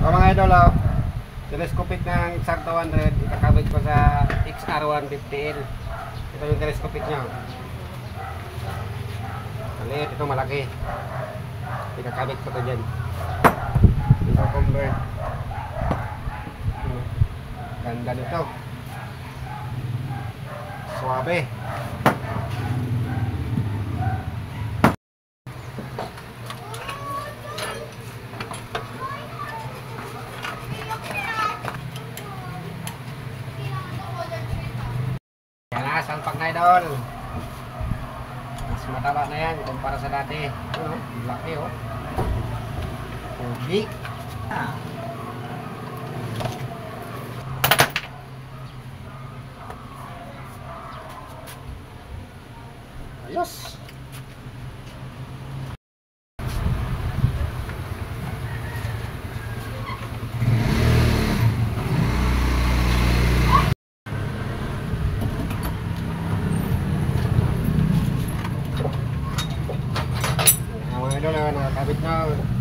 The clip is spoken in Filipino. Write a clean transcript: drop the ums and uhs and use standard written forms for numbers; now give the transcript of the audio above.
So mga idol, telescopic ng XR 200, ikakabit ko sa XR 150L. Ito yung telescopic nya. Maliit, ito malaki. Ikakabit ko to dyan. Ito convert. Ganda nito. Suabe. Yan na, salpak na idol. Mas mataba na yan kumpara sa dati. Laki oh. Pogi. Ayos. Mga idol, nakakabit na.